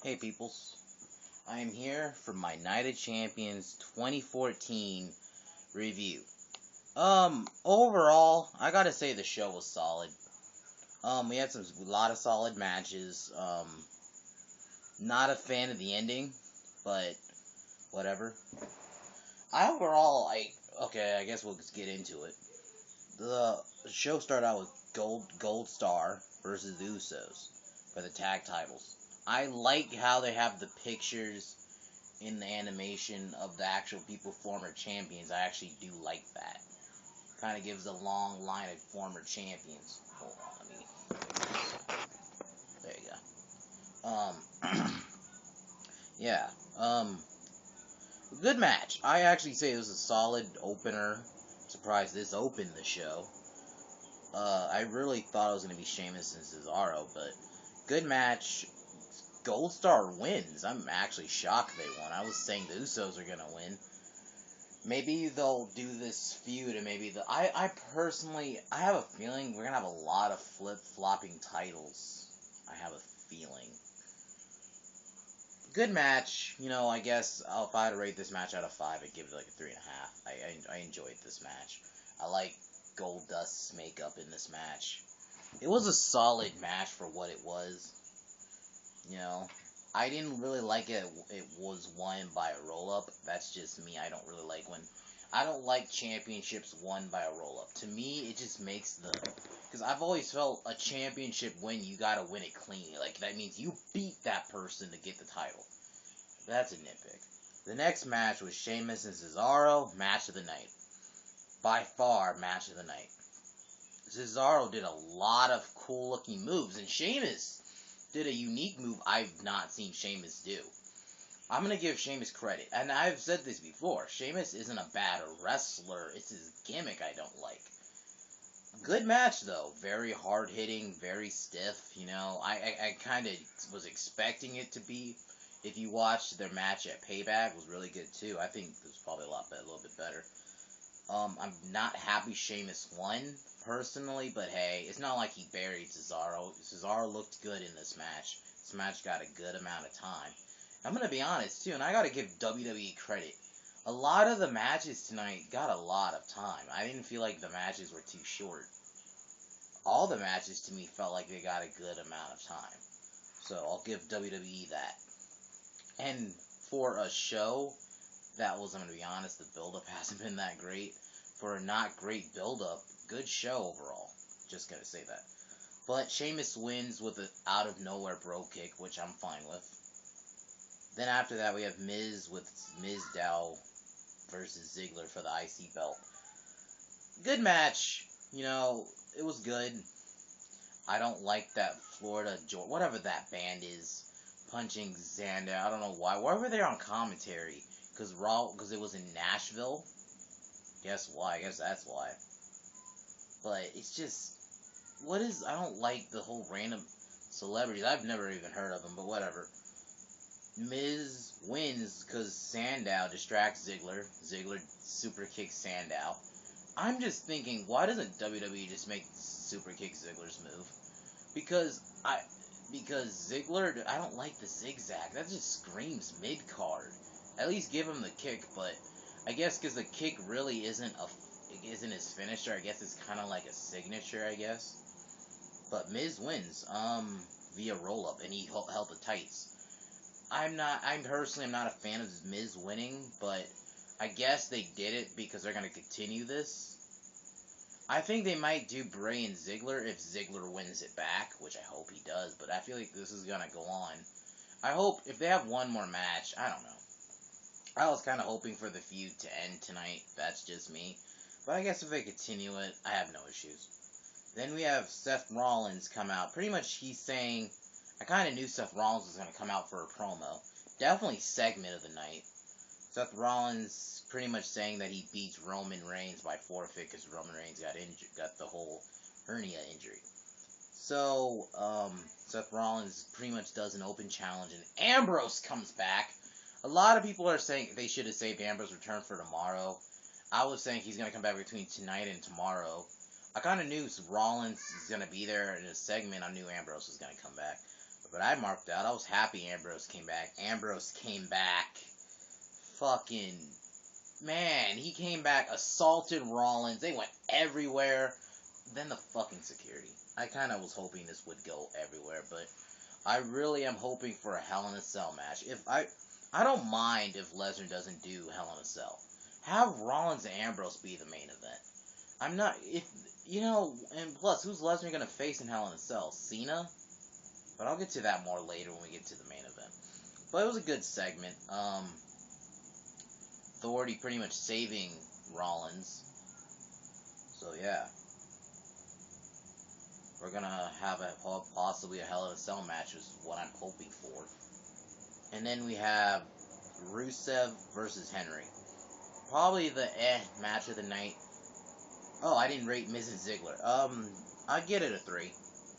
Hey peoples, I am here for my Night of Champions 2014 review. Overall, I gotta say the show was solid. We had a lot of solid matches. Not a fan of the ending, but whatever. Okay, I guess we'll just get into it. The show started out with Gold Star versus the Usos for the tag titles. I like how they have the pictures in the animation of the actual people former champions. I actually do like that. Kind of gives a long line of former champions. Hold on, let me. There you go. Yeah. Um, Good match. I actually say it was a solid opener. Surprised this opened the show. I really thought it was gonna be Sheamus and Cesaro, but good match. Gold Star wins. I'm actually shocked they won. I was saying the Usos are gonna win. Maybe they'll do this feud, and maybe I personally, I have a feeling we're gonna have a lot of flip-flopping titles. I have a feeling. Good match. I guess if I had to rate this match out of 5, I'd give it like a 3.5. I enjoyed this match. I like Gold Dust's makeup in this match. It was a solid match for what it was. You know, I didn't really like it. It was won by a roll up. That's just me. I don't like championships won by a roll up. To me, it just makes because I've always felt a championship win, you gotta win it clean. Like that means you beat that person to get the title. That's a nitpick. The next match was Sheamus and Cesaro, match of the night. By far, match of the night. Cesaro did a lot of cool looking moves, and Sheamus did a unique move I've not seen Sheamus do. I'm going to give Sheamus credit, and I've said this before. Sheamus isn't a bad wrestler, it's his gimmick I don't like. Good match, though. Very hard hitting, very stiff. I kind of was expecting it to be. If you watched their match at Payback, it was really good, too. I think it was probably a little bit better. I'm not happy Sheamus won, personally, but hey, it's not like he buried Cesaro. Cesaro looked good in this match. This match got a good amount of time. I'm gonna be honest, too, and I gotta give WWE credit. A lot of the matches tonight got a lot of time. I didn't feel like the matches were too short. All the matches, to me, felt like they got a good amount of time. So, I'll give WWE that. And for a show I'm gonna be honest, the build-up hasn't been that great. For a not great build-up, good show overall. Just gonna say that. But Sheamus wins with an out-of-nowhere bro kick, which I'm fine with. Then after that, we have Miz with Mizdow versus Ziggler for the IC belt. Good match. It was good. I don't like that Florida Georgia, whatever that band is, punching Xander. I don't know why. Why were they on commentary? Because it was in Nashville. Guess why? I guess that's why. But it's just, I don't like the whole random celebrities. I've never even heard of them, but whatever. Miz wins because Sandow distracts Ziggler. Ziggler super kicks Sandow. I'm just thinking, why doesn't WWE just make super kick Ziggler's move? Because Ziggler, I don't like the zigzag. That just screams mid card. At least give him the kick, but I guess because the kick really isn't his finisher. I guess it's kind of like a signature. I guess, but Miz wins via roll up, and he held the tights. I'm personally not a fan of Miz winning, but I guess they did it because they're gonna continue this. I think they might do Bray and Ziggler if Ziggler wins it back, which I hope he does, but I feel like this is gonna go on. I hope if they have one more match, I don't know. I was kind of hoping for the feud to end tonight. That's just me. But I guess if they continue it, I have no issues. Then we have Seth Rollins come out. Pretty much he's saying, I kind of knew Seth Rollins was going to come out for a promo. Definitely segment of the night. Seth Rollins pretty much saying that he beats Roman Reigns by forfeit because Roman Reigns got the whole hernia injury. So, Seth Rollins pretty much does an open challenge, and Ambrose comes back. A lot of people are saying they should have saved Ambrose's return for tomorrow. I was saying he's going to come back between tonight and tomorrow. I kind of knew Rollins is going to be there in a segment. I knew Ambrose was going to come back. But I marked out. I was happy Ambrose came back. Ambrose came back. Fucking man, he came back, assaulted Rollins. They went everywhere. Then the fucking security. I kind of was hoping this would go everywhere, but I really am hoping for a Hell in a Cell match. I don't mind if Lesnar doesn't do Hell in a Cell. Have Rollins and Ambrose be the main event. I'm not if and plus who's Lesnar gonna face in Hell in a Cell? Cena? But I'll get to that more later when we get to the main event. But it was a good segment. Authority pretty much saving Rollins. So yeah. We're gonna have possibly a Hell in a Cell match is what I'm hoping for. And then we have Rusev versus Henry. Probably the match of the night. Oh, I didn't rate Miz and Ziggler. I'd get it a 3.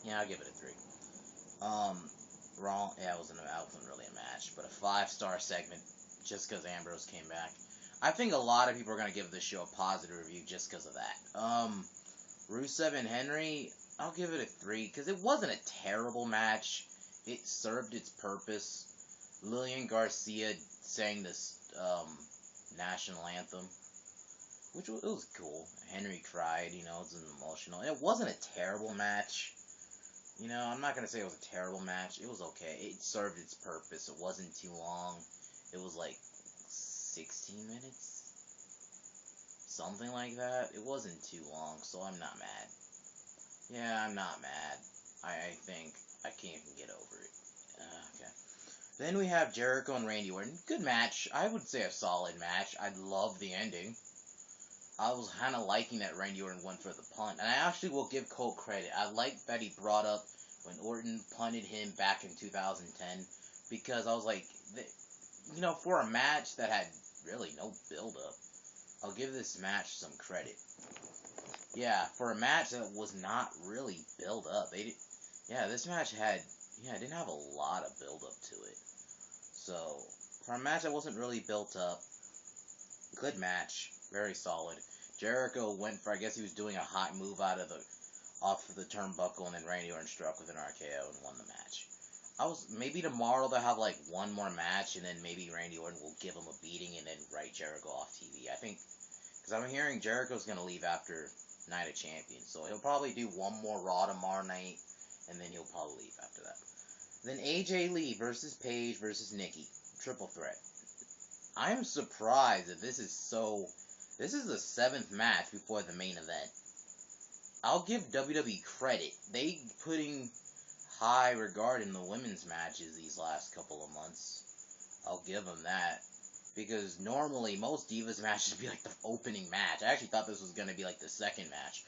Yeah, I'll give it a 3. Wrong. Yeah, it wasn't really a match, but a 5-star segment just because Ambrose came back. I think a lot of people are gonna give this show a positive review just because of that. Rusev and Henry, I'll give it a 3 because it wasn't a terrible match. It served its purpose. Lillian Garcia sang this national anthem, which was cool. Henry cried, it was emotional. It wasn't a terrible match. I'm not going to say it was a terrible match. It was okay. It served its purpose. It wasn't too long. It was like 16 minutes? Something like that. It wasn't too long, so I'm not mad. Yeah, I'm not mad. I think I can't even get over it. Okay. Then we have Jericho and Randy Orton. Good match. I would say a solid match. I love the ending. I was kind of liking that Randy Orton went for the punt. And I actually will give Cole credit. I like that he brought up when Orton punted him back in 2010. Because I was like, for a match that had really no build-up, I'll give this match some credit. Yeah, for a match that was not really build up. This match didn't have a lot of build up to it. So, for a match that wasn't really built up, good match, very solid. Jericho went for, I guess he was doing a hot move off of the turnbuckle, and then Randy Orton struck with an RKO and won the match. Maybe tomorrow they'll have like one more match, and then maybe Randy Orton will give him a beating and then write Jericho off TV. I think, because I'm hearing Jericho's going to leave after Night of Champions, so he'll probably do one more Raw tomorrow night, and then he'll probably leave after that. Then AJ Lee versus Paige versus Nikki. Triple threat. I'm surprised that this is the 7th match before the main event. I'll give WWE credit. They putting high regard in the women's matches these last couple of months. I'll give them that. Because normally, most Divas matches would be like the opening match. I actually thought this was going to be like the second match.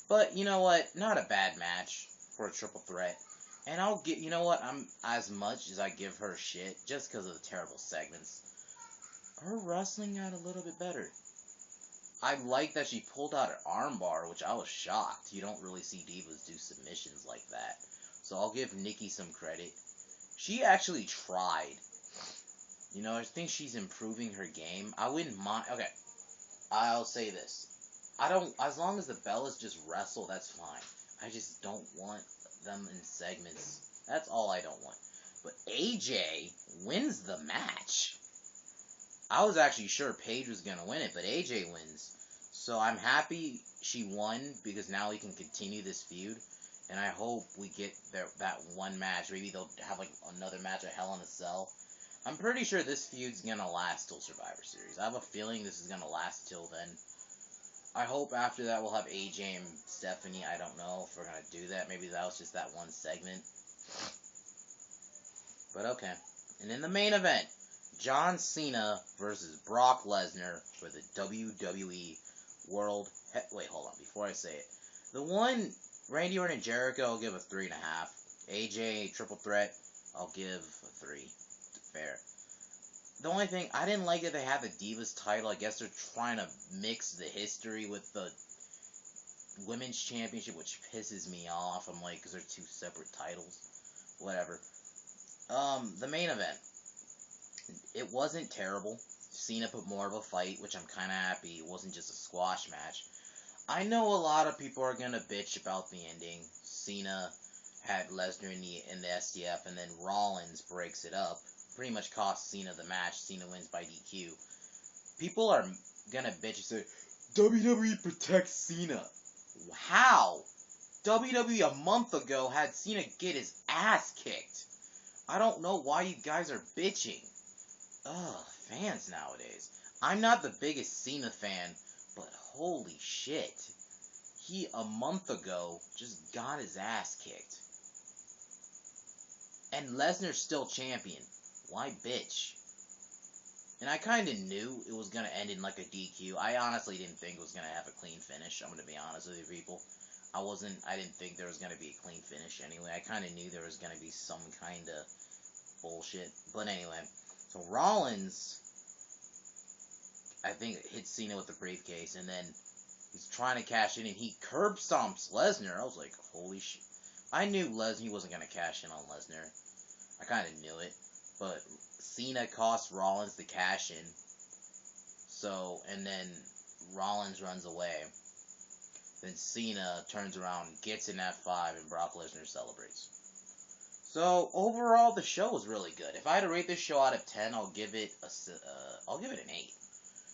But, you know what? Not a bad match for a triple threat. And I'm as much as I give her shit, just because of the terrible segments, her wrestling got a little bit better. I like that she pulled out an armbar, which I was shocked. You don't really see Divas do submissions like that. So I'll give Nikki some credit. She actually tried. I think she's improving her game. I wouldn't mind. Okay, I'll say this. As long as the Bellas just wrestle, that's fine. I just don't want them in segments. That's all I don't want. But AJ wins the match. I was actually sure Paige was going to win it, but AJ wins. So I'm happy she won, because now we can continue this feud. And I hope we get that one match. Maybe they'll have like another match of Hell in a Cell. I'm pretty sure this feud's going to last till Survivor Series. I have a feeling this is going to last till then. I hope after that we'll have AJ and Stephanie. I don't know if we're going to do that. Maybe that was just that one segment. But okay. And in the main event, John Cena versus Brock Lesnar for the WWE World... Wait, hold on. Before I say it. The one, Randy Orton and Jericho, I'll give a 3.5. AJ Triple Threat, I'll give a 3. Fair. The only thing, I didn't like that they had the Divas title. I guess they're trying to mix the history with the Women's Championship, which pisses me off. I'm like, because they're two separate titles. Whatever. The main event. It wasn't terrible. Cena put more of a fight, which I'm kind of happy. It wasn't just a squash match. I know a lot of people are going to bitch about the ending. Cena had Lesnar in the STF, and then Rollins breaks it up. Pretty much costs Cena the match. Cena wins by DQ. People are gonna bitch and say, WWE protects Cena. How? WWE a month ago had Cena get his ass kicked. I don't know why you guys are bitching. Ugh, fans nowadays. I'm not the biggest Cena fan, but holy shit. He, a month ago, just got his ass kicked. And Lesnar's still champion. Why bitch? And I kind of knew it was going to end in like a DQ. I honestly didn't think it was going to have a clean finish. I'm going to be honest with you people. I didn't think there was going to be a clean finish anyway. I kind of knew there was going to be some kind of bullshit. But anyway, so Rollins, I think, hit Cena with the briefcase, and then he's trying to cash in, and he curb stomps Lesnar. I was like, holy shit. I knew he wasn't going to cash in on Lesnar. I kind of knew it. But Cena cost Rollins the cash in. So, and then Rollins runs away. Then Cena turns around, gets in F5, and Brock Lesnar celebrates. So overall, the show was really good. If I had to rate this show out of 10, I'll give it an 8.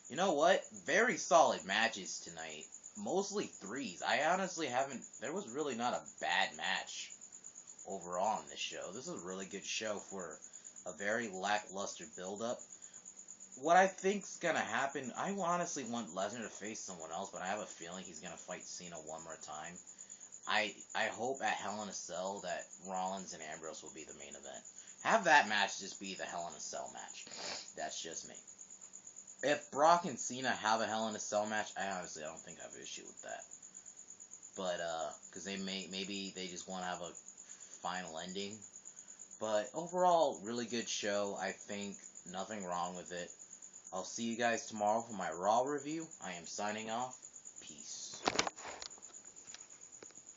You know what? Very solid matches tonight. Mostly threes. I honestly there was really not a bad match overall on this show. This is a really good show for a very lackluster build-up. What I think's gonna happen, I honestly want Lesnar to face someone else, but I have a feeling he's gonna fight Cena one more time. I hope at Hell in a Cell that Rollins and Ambrose will be the main event. Have that match just be the Hell in a Cell match. That's just me. If Brock and Cena have a Hell in a Cell match, I honestly don't think I have an issue with that. But, because maybe they just want to have a final ending. But overall, really good show. I think nothing wrong with it. I'll see you guys tomorrow for my Raw review. I am signing off. Peace.